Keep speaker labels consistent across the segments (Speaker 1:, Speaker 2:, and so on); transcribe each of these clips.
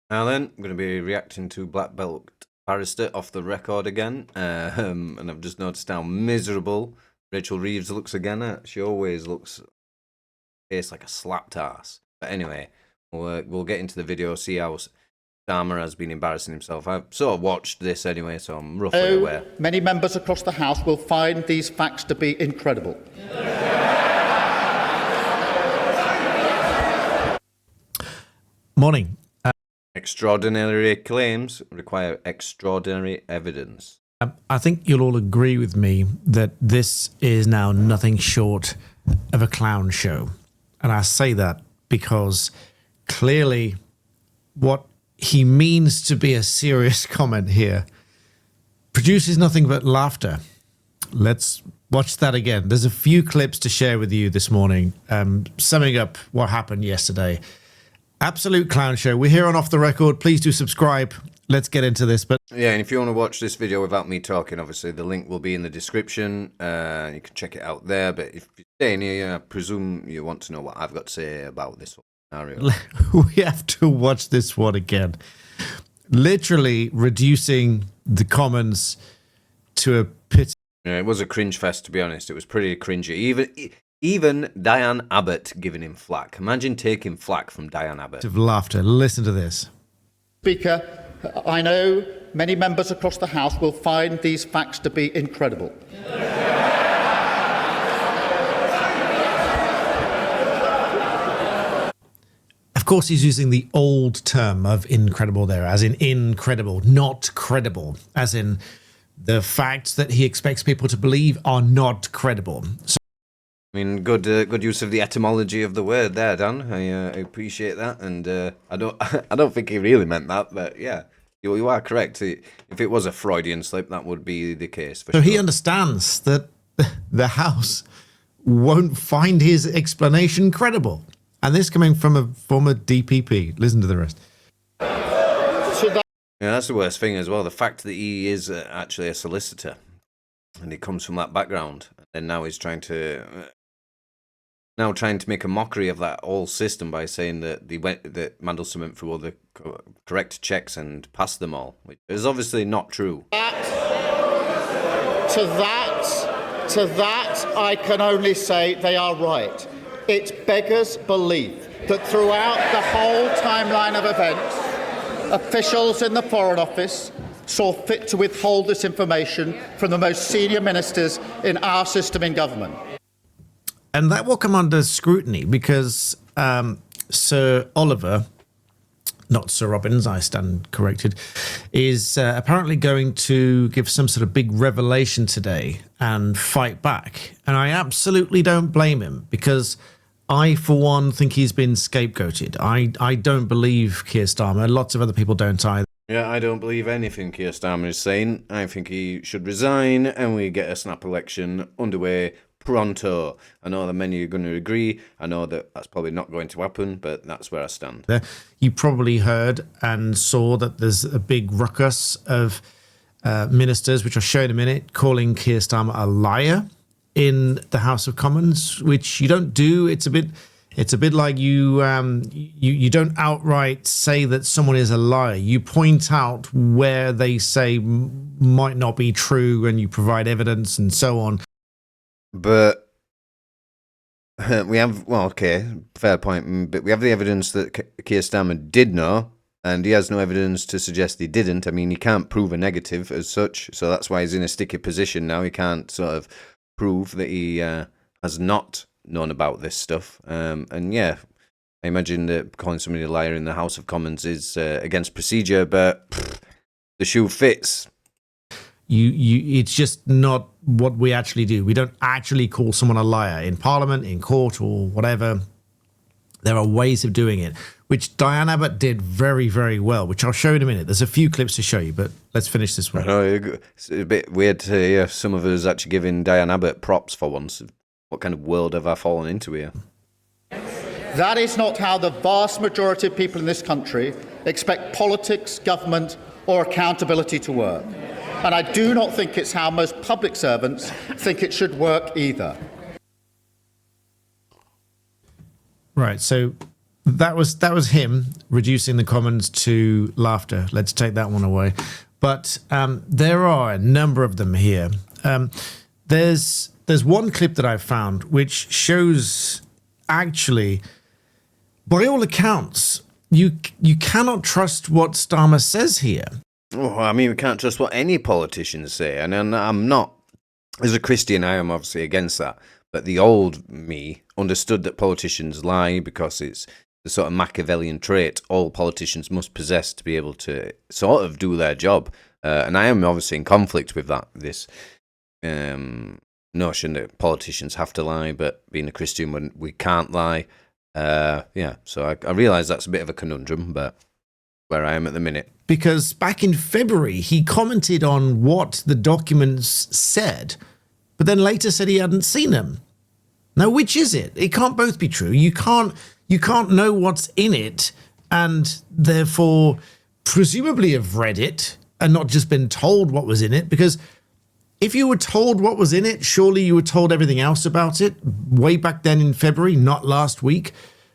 Speaker 1: Now then, I'm going to be reacting to Black Belt Barrister off the record again, and I've just noticed how miserable Rachel Reeves looks again. She always looks face like a slapped ass. But anyway, we'll get into the video, see how Starmer has been embarrassing himself. I've sort of watched this anyway, so I'm roughly aware.
Speaker 2: Many members across the House will find these facts to be incredible.
Speaker 3: Morning.
Speaker 1: Extraordinary claims require extraordinary evidence.
Speaker 3: I think you'll all agree with me that this is now nothing short of a clown show. And I say that because clearly what he means to be a serious comment here produces nothing but laughter. Let's watch that again. There's a few clips to share with you this morning, summing up what happened yesterday. Absolute clown show. We're here on Off the Record. Please do subscribe. Let's get into this. But
Speaker 1: yeah, and if you want to watch this video without me talking, obviously the link will be in the description. You can check it out there. But if you're staying here, I presume you want to know what I've got to say about this scenario.
Speaker 3: We have to watch this one again. Literally reducing the Commons to a pit.
Speaker 1: Yeah, it was a cringe fest, to be honest. It was pretty cringy. Even Diane Abbott giving him flack. Imagine taking flack from Diane Abbott.
Speaker 3: Of laughter. Listen to this.
Speaker 2: Speaker, I know many members across the House will find these facts to be incredible.
Speaker 3: Of course, he's using the old term of incredible there, as in incredible, not credible, as in the facts that he expects people to believe are not credible. So
Speaker 1: I mean, good use of the etymology of the word there, Dan. I appreciate that, and I don't think he really meant that, but yeah, you are correct. If it was a Freudian slip, that would be the case for sure.
Speaker 3: He understands that the House won't find his explanation credible, and this coming from a former DPP. Listen to the rest.
Speaker 1: Yeah, that's the worst thing as well. The fact that he is actually a solicitor, and he comes from that background, and now he's trying to make a mockery of that whole system by saying that that Mandelson went through all the correct checks and passed them all, which is obviously not true.
Speaker 2: To that, I can only say they are right. It beggars belief that throughout the whole timeline of events, officials in the Foreign Office saw fit to withhold this information from the most senior ministers in our system in government.
Speaker 3: And that will come under scrutiny because Sir Oliver, not Sir Robbins, I stand corrected, is apparently going to give some sort of big revelation today and fight back. And I absolutely don't blame him because I, for one, think he's been scapegoated. I don't believe Kier Starmer. Lots of other people don't either.
Speaker 1: Yeah, I don't believe anything Kier Starmer is saying. I think he should resign and we get a snap election underway pronto. I know that many are going to agree. I know that that's probably not going to happen, but that's where I stand.
Speaker 3: You probably heard and saw that there's a big ruckus of ministers, which I'll show in a minute, calling Kier Starmer a liar in the House of Commons, which you don't do. It's a bit like you don't outright say that someone is a liar. You point out where they say might not be true, and you provide evidence and so on.
Speaker 1: But we have, well, okay, fair point. But we have the evidence that Kier Starmer did know, and he has no evidence to suggest he didn't. I mean, he can't prove a negative as such, so that's why he's in a sticky position now. He can't sort of prove that he has not known about this stuff. And yeah, I imagine that calling somebody a liar in the House of Commons is against procedure, but the shoe fits.
Speaker 3: It's just not what we actually do. We don't actually call someone a liar in Parliament, in court, or whatever. There are ways of doing it, which Diane Abbott did very, very well, which I'll show you in a minute. There's a few clips to show you, but let's finish this one.
Speaker 1: I know, it's a bit weird to hear some of us actually giving Diane Abbott props for once. What kind of world have I fallen into here?
Speaker 2: That is not how the vast majority of people in this country expect politics, government, or accountability to work. And I do not think it's how most public servants think it should work either.
Speaker 3: Right, so That was him reducing the Commons to laughter. Let's take that one away. But there are a number of them here. There's one clip that I found which shows, actually, by all accounts, you cannot trust what Starmer says here.
Speaker 1: Oh, I mean, we can't trust what any politicians say, and I'm not. As a Christian, I am obviously against that. But the old me understood that politicians lie because it's the sort of Machiavellian trait all politicians must possess to be able to sort of do their job. And I am obviously in conflict with that, this notion that politicians have to lie, but being a Christian, we can't lie. So I realise that's a bit of a conundrum, but where I am at the minute.
Speaker 3: Because back in February, he commented on what the documents said, but then later said he hadn't seen them. Now, which is it? It can't both be true. You can't know what's in it and therefore presumably have read it and not just been told what was in it, because if you were told what was in it, surely you were told everything else about it way back then in February, not last week.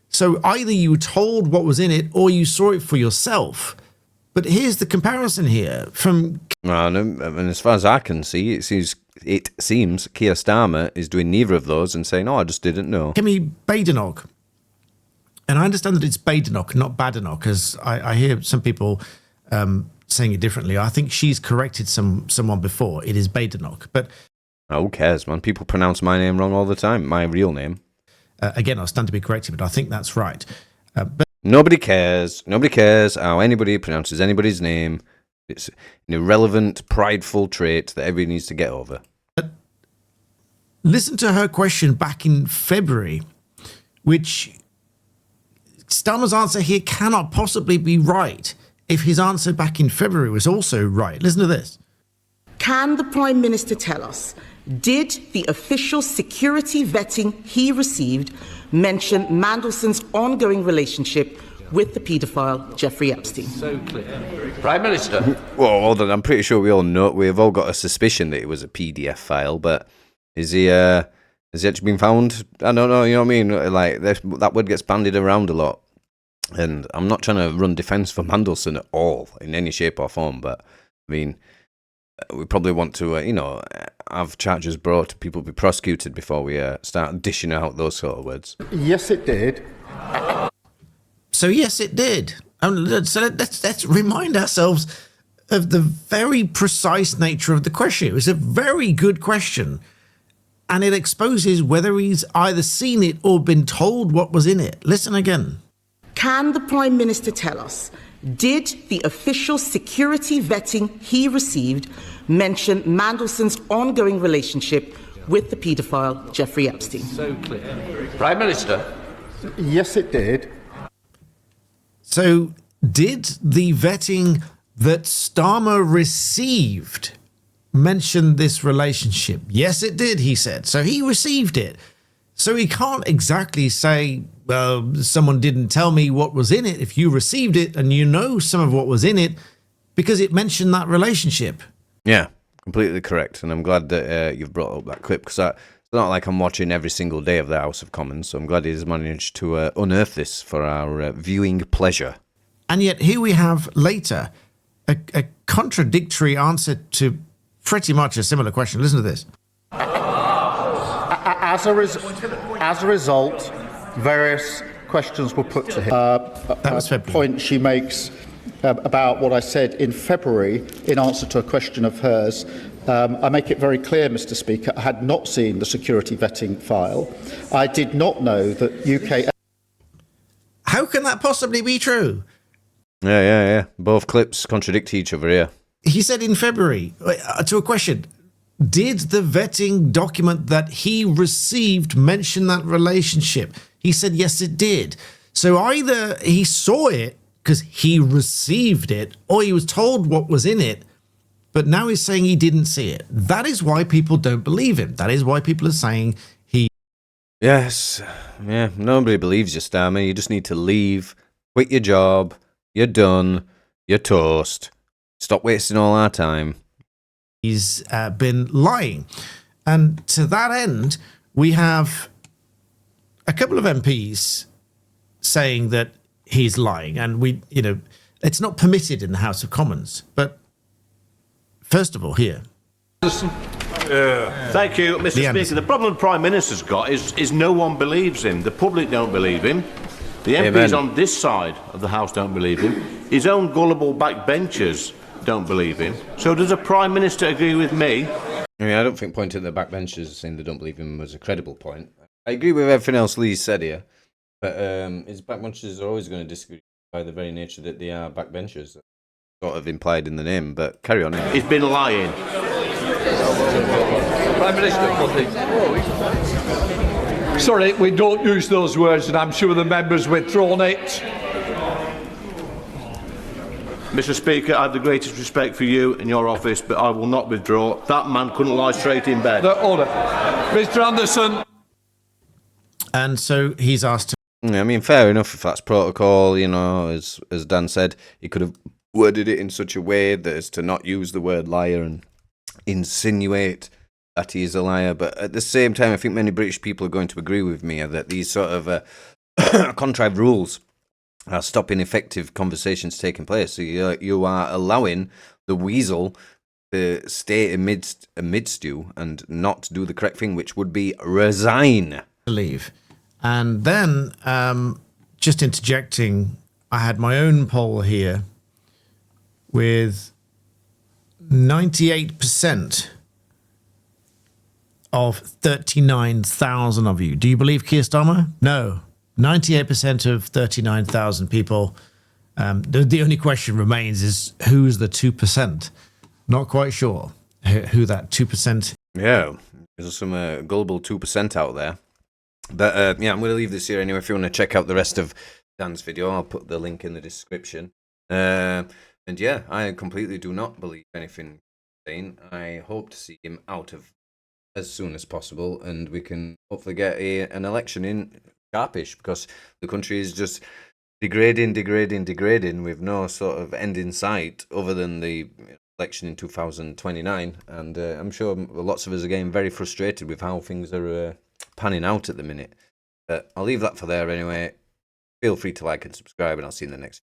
Speaker 3: So either you were told what was in it or you saw it for yourself. But here's the comparison here from...
Speaker 1: Well, and as far as I can see, it seems Keir Starmer is doing neither of those and saying, "Oh, I just didn't know."
Speaker 3: Kemi Badenoch. And I understand that it's Badenoch, not Badenoch, as I hear some people saying it differently. I think she's corrected someone before. It is Badenoch. But
Speaker 1: who cares, man? People pronounce my name wrong all the time, my real name.
Speaker 3: Again, I'll stand to be corrected, but I think that's right. But
Speaker 1: Nobody cares. Nobody cares how anybody pronounces anybody's name. It's an irrelevant, prideful trait that everybody needs to get over.
Speaker 3: Listen to her question back in February, which Starmer's answer here cannot possibly be right if his answer back in February was also right. Listen to this.
Speaker 4: Can the Prime Minister tell us, did the official security vetting he received mention Mandelson's ongoing relationship with the paedophile Jeffrey Epstein?
Speaker 5: So clear. Prime Minister.
Speaker 1: Well, hold on. I'm pretty sure we've all got a suspicion that it was a PDF file, but has he actually been found? I don't know. You know what I mean? Like that word gets bandied around a lot, and I'm not trying to run defence for Mandelson at all in any shape or form. But I mean, we probably want to, have charges brought, people be prosecuted before we start dishing out those sort of words.
Speaker 2: Yes, it did.
Speaker 3: So yes, it did. So let's remind ourselves of the very precise nature of the question. It was a very good question, and it exposes whether he's either seen it or been told what was in it. Listen again.
Speaker 4: Can the Prime Minister tell us, did the official security vetting he received mention Mandelson's ongoing relationship with the paedophile Jeffrey Epstein?
Speaker 5: So clear. Prime Minister.
Speaker 2: Yes, it did.
Speaker 3: So did the vetting that Starmer received mention this relationship? Yes, it did, he said. So he received it. So he can't exactly say, well, someone didn't tell me what was in it if you received it and you know some of what was in it because it mentioned that relationship.
Speaker 1: Yeah, completely correct. And I'm glad that you've brought up that clip, because it's not like I'm watching every single day of the House of Commons, so I'm glad he's managed to unearth this for our viewing pleasure.
Speaker 3: And yet here we have later a contradictory answer to pretty much a similar question. Listen to this.
Speaker 2: As a result, various questions were put to him.
Speaker 3: That was February.
Speaker 2: Point she makes about what I said in February in answer to a question of hers. I make it very clear, Mr. Speaker, I had not seen the security vetting file. I did not know that UK...
Speaker 3: How can that possibly be true?
Speaker 1: Yeah. Both clips contradict each other here.
Speaker 3: He said in February, to a question, did the vetting document that he received mention that relationship? He said, yes, it did. So either he saw it because he received it, or he was told what was in it, but now he's saying he didn't see it. That is why people don't believe him. That is why people are saying he...
Speaker 1: Yes. Yeah, nobody believes you, Starmer. You just need to leave, quit your job, you're done, you're toast. Stop wasting all our time.
Speaker 3: He's been lying. And to that end, we have a couple of MPs saying that he's lying, and it's not permitted in the House of Commons. But first of all, here.
Speaker 6: Thank you, Mr. Speaker.
Speaker 3: Anderson.
Speaker 6: The problem the Prime Minister's got is no one believes him. The public don't believe him. The MPs on this side of the House don't believe him. His own gullible backbenchers don't believe him. So does the Prime Minister agree with me?
Speaker 1: I mean, I don't think pointing at the backbenchers saying they don't believe him was a credible point. I agree with everything else Lee said here, but his backbenchers are always going to disagree by the very nature that they are backbenchers. Sort of implied in the name, but carry on.
Speaker 6: He's been lying.
Speaker 5: Prime Minister,
Speaker 7: Sorry, we don't use those words, and I'm sure the members withdrawn it.
Speaker 6: Mr. Speaker, I have the greatest respect for you and your office, but I will not withdraw. That man couldn't lie straight in bed.
Speaker 7: The order. Mr. Anderson.
Speaker 3: And so he's asked to.
Speaker 1: Yeah, I mean, fair enough if that's protocol, as Dan said, he could have worded it in such a way that as to not use the word liar and insinuate that he is a liar. But at the same time, I think many British people are going to agree with me that these sort of contrived rules are stopping effective conversations taking place. So you are allowing the Weasel to stay amidst you and not do the correct thing, which would be resign.
Speaker 3: Leave. And then, just interjecting, I had my own poll here with 98% of 39,000 of you. Do you believe Keir Starmer? No. 98% of 39,000 people. The only question remains is who's the 2%? Not quite sure who that 2%.
Speaker 1: Yeah, there's some gullible 2% out there. But I'm going to leave this here anyway. If you want to check out the rest of Dan's video, I'll put the link in the description. And yeah, I completely do not believe anything he's saying. I hope to see him out of as soon as possible, and we can hopefully get an election in sharpish, because the country is just degrading with no sort of end in sight other than the election in 2029. And I'm sure lots of us are getting very frustrated with how things are panning out at the minute. But I'll leave that for there anyway. Feel free to like and subscribe, and I'll see you in the next video.